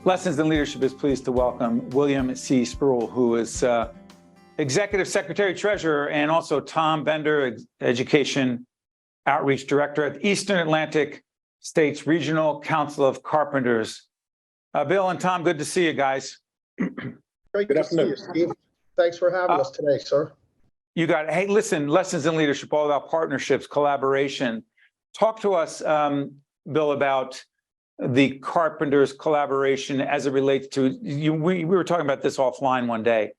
Lessons in Leadership is pleased to welcome William C. Sproule, who is Executive Secretary Treasurer, and also Tom Bender, Education Outreach Director at the Eastern Atlantic States Regional Council of Carpenters. Bill and Tom, good to see you guys. Great to see you, Steve. Thanks for having us today, sir. You got it. Hey, listen, Lessons in Leadership, all about partnerships, collaboration. Talk to us, Bill, about the Carpenters collaboration as it relates to, we were talking about this offline one day,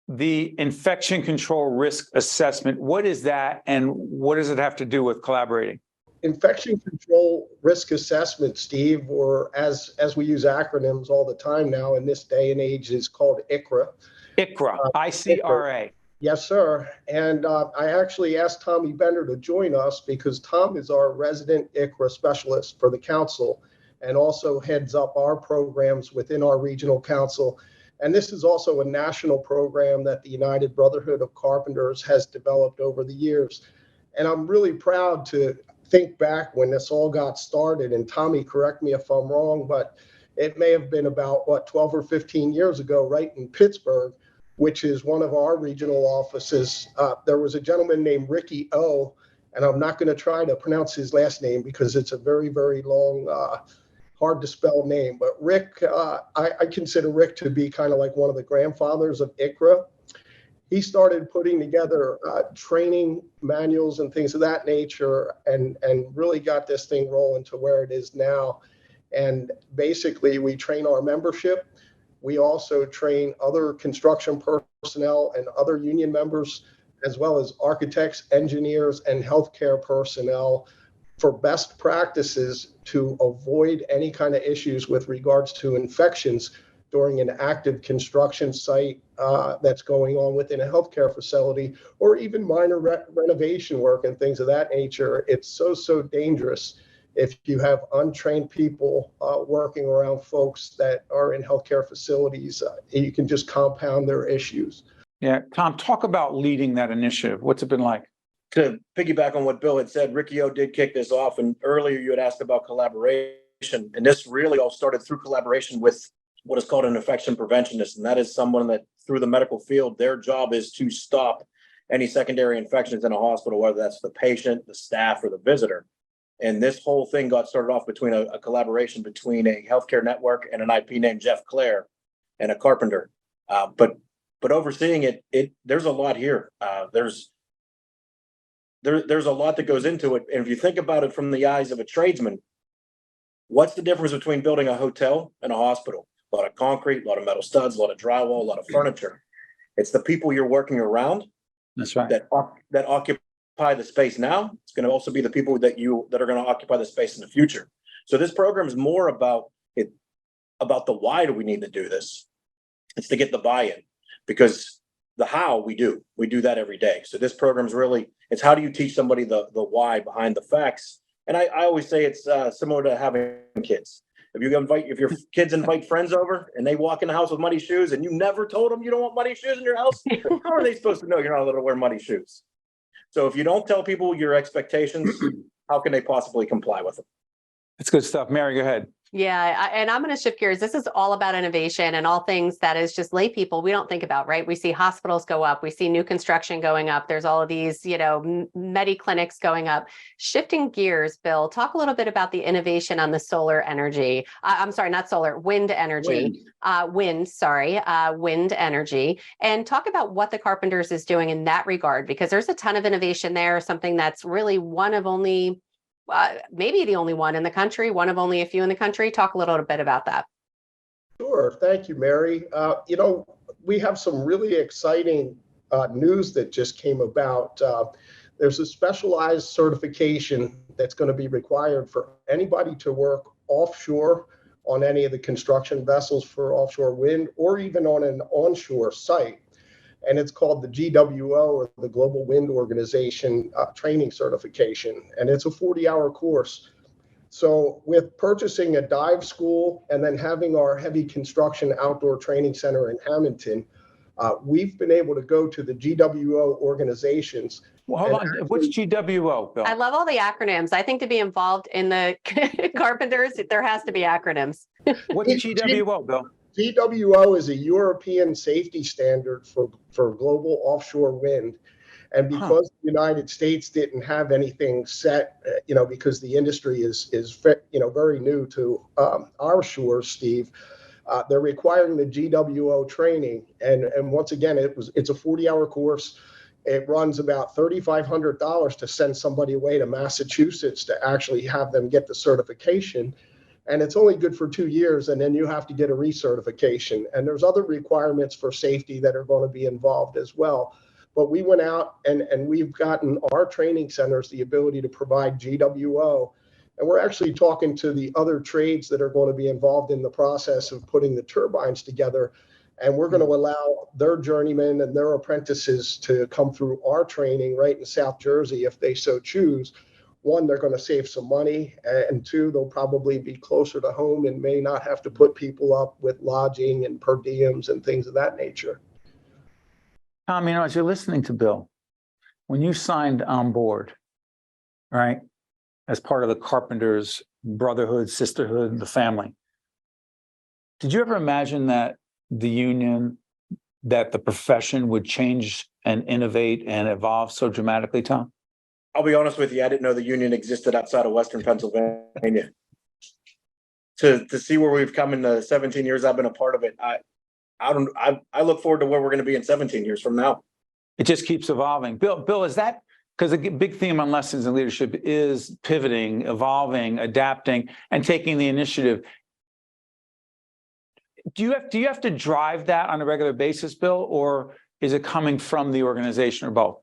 the infection control risk assessment. What is that, and what does it have to do with collaborating? Infection control risk assessment, Steve, or as we use acronyms all the time now in this day and age, is called ICRA. ICRA, I-C-R-A. Yes, sir. And I actually asked Tommy Bender to join us because Tom is our resident ICRA specialist for the council and also heads up our programs within our regional council. And this is also a national program that the United Brotherhood of Carpenters has developed over the years. And I'm really proud to think back when this all got started, and Tommy, correct me if I'm wrong, but it may have been about, 12 or 15 years ago, right in Pittsburgh, which is one of our regional offices. There was a gentleman named Ricky O, and I'm not going to try to pronounce his last name because it's a very, very long, hard to spell name. But Rick, I consider Rick to be kind of like one of the grandfathers of ICRA. He started putting together training manuals and things of that nature and really got this thing rolling to where it is now. And basically, we train our membership. We also train other construction personnel and other union members, as well as architects, engineers, and healthcare personnel for best practices to avoid any kind of issues with regards to infections during an active construction site that's going on within a healthcare facility, or even minor renovation work and things of that nature. It's so dangerous if you have untrained people working around folks that are in healthcare facilities. You can just compound their issues. Yeah, Tom, talk about leading that initiative. What's it been like? To piggyback on what Bill had said, Ricky O did kick this off, and earlier you had asked about collaboration, and this really all started through collaboration with what is called an infection preventionist, and that is someone that through the medical field, their job is to stop any secondary infections in a hospital, whether that's the patient, the staff, or the visitor. And this whole thing got started off between a collaboration between a healthcare network and an IP named Jeff Clare and a carpenter. But overseeing it, there's a lot here. There's a lot that goes into it. And if you think about it from the eyes of a tradesman, what's the difference between building a hotel and a hospital? A lot of concrete, a lot of metal studs, a lot of drywall, a lot of furniture. It's the people you're working around. That's right. That occupy the space now. It's going to also be the people that are going to occupy the space in the future. So this program is more about the why do we need to do this? It's to get the buy-in, because the how we do that every day. So this program is really, it's how do you teach somebody the why behind the facts? And I always say it's similar to having kids. If your kids invite friends over and they walk in the house with muddy shoes and you never told them you don't want muddy shoes in your house, how are they supposed to know you're not allowed to wear muddy shoes? So if you don't tell people your expectations, how can they possibly comply with them? That's good stuff. Mary, go ahead. Yeah, and I'm going to shift gears. This is all about innovation and all things that is just lay people we don't think about, right? We see hospitals go up. We see new construction going up. There's all of these, medi clinics going up. Shifting gears, Bill, talk a little bit about the innovation on the solar energy. I'm sorry, not solar, wind energy. Wind energy. And talk about what the Carpenters is doing in that regard, because there's a ton of innovation there, something that's really one of only maybe the only one in the country, one of only a few in the country. Talk a little bit about that. Sure. Thank you, Mary. We have some really exciting news that just came about. There's a specialized certification that's going to be required for anybody to work offshore on any of the construction vessels for offshore wind, or even on an onshore site. And it's called the GWO, or the Global Wind Organization Training Certification. And it's a 40-hour course. So with purchasing a dive school and then having our heavy construction outdoor training center in Hamilton, We've been able to go to the GWO organizations. Well, hold on. What's GWO, Bill? I love all the acronyms. I think to be involved in the Carpenters, there has to be acronyms. What's GWO, Bill? GWO is a European safety standard for global offshore wind. And because the United States didn't have anything set, because the industry is very new to our shores, Steve, they're requiring the GWO training. And once again, it's a 40-hour course. It runs about $3,500 to send somebody away to Massachusetts to actually have them get the certification. And it's only good for 2 years, and then you have to get a recertification. And there's other requirements for safety that are going to be involved as well. But we went out and we've gotten our training centers the ability to provide GWO. And we're actually talking to the other trades that are going to be involved in the process of putting the turbines together. And we're going to allow their journeymen and their apprentices to come through our training right in South Jersey if they so choose. One, they're going to save some money, and two, they'll probably be closer to home and may not have to put people up with lodging and per diems and things of that nature. Tom, as you're listening to Bill, when you signed on board, right, as part of the Carpenters brotherhood, sisterhood, the family, did you ever imagine that the union, that the profession would change and innovate and evolve so dramatically, Tom? I'll be honest with you, I didn't know the union existed outside of Western Pennsylvania. To see where we've come in the 17 years I've been a part of it, I look forward to where we're going to be in 17 years from now. It just keeps evolving. Bill, is that because a big theme on Lessons in Leadership is pivoting, evolving, adapting, and taking the initiative? Do you have to drive that on a regular basis, Bill, or is it coming from the organization, or both?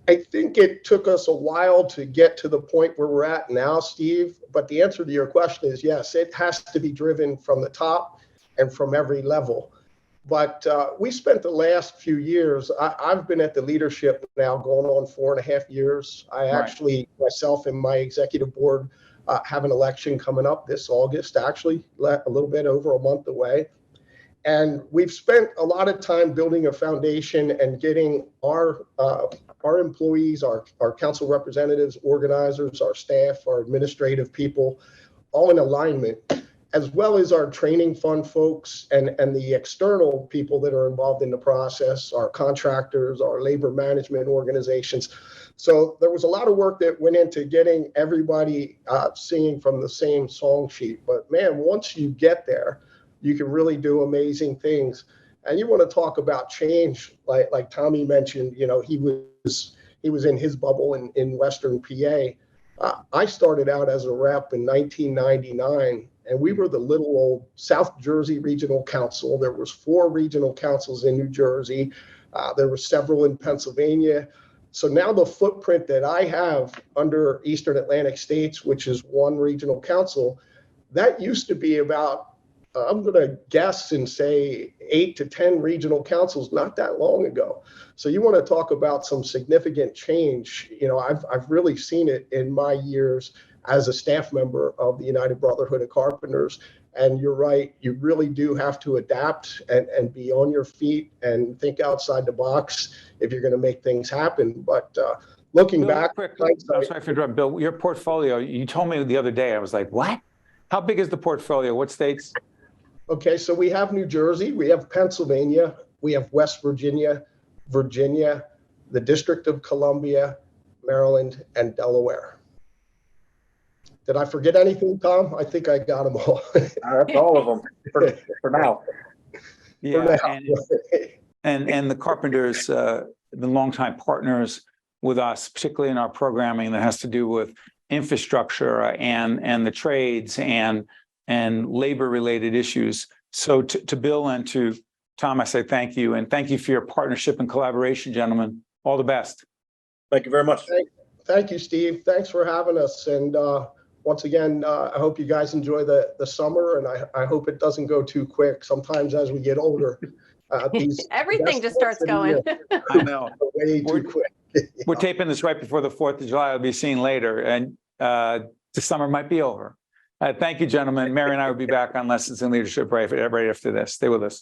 I think it took us a while to get to the point where we're at now, Steve. But the answer to your question is yes, it has to be driven from the top and from every level. But we spent the last few years, I've been at the leadership now going on 4.5 years. I actually, myself and my executive board, have an election coming up this August, actually, a little bit over a month away. And we've spent a lot of time building a foundation and getting our employees, our council representatives, organizers, our staff, our administrative people, all in alignment, as well as our training fund folks and the external people that are involved in the process, our contractors, our labor management organizations. So there was a lot of work that went into getting everybody singing from the same song sheet. But man, once you get there, you can really do amazing things. And you want to talk about change, like Tommy mentioned, he was in his bubble in Western PA. I started out as a rep in 1999, and we were the little old South Jersey Regional Council. There was 4 regional councils in New Jersey. There were several in Pennsylvania. So now the footprint that I have under Eastern Atlantic States, which is 1 regional council, that used to be about, I'm going to guess and say 8 to 10 regional councils not that long ago. So you want to talk about some significant change. I've really seen it in my years as a staff member of the United Brotherhood of Carpenters. And you're right, you really do have to adapt and be on your feet and think outside the box if you're going to make things happen. But looking back, sorry for interrupting, Bill, your portfolio, you told me the other day, I was like, what? How big is the portfolio? What states? Okay, so we have New Jersey, we have Pennsylvania, we have West Virginia, the District of Columbia, Maryland, and Delaware. Did I forget anything, Tom? I think I got them all. That's all of them for now. Yeah, and the Carpenters, the longtime partners with us, particularly in our programming that has to do with infrastructure and the trades and labor-related issues. So to Bill and to Tom, I say thank you, and thank you for your partnership and collaboration, gentlemen. All the best. Thank you very much. Thank you, Steve. Thanks for having us. And once again, I hope you guys enjoy the summer, and I hope it doesn't go too quick. Sometimes as we get older, everything just starts going. I know. Way too quick. We're taping this right before the 4th of July. I'll be seen later, and the summer might be over. Thank you, gentlemen. Mary and I will be back on Lessons in Leadership right after this. Stay with us.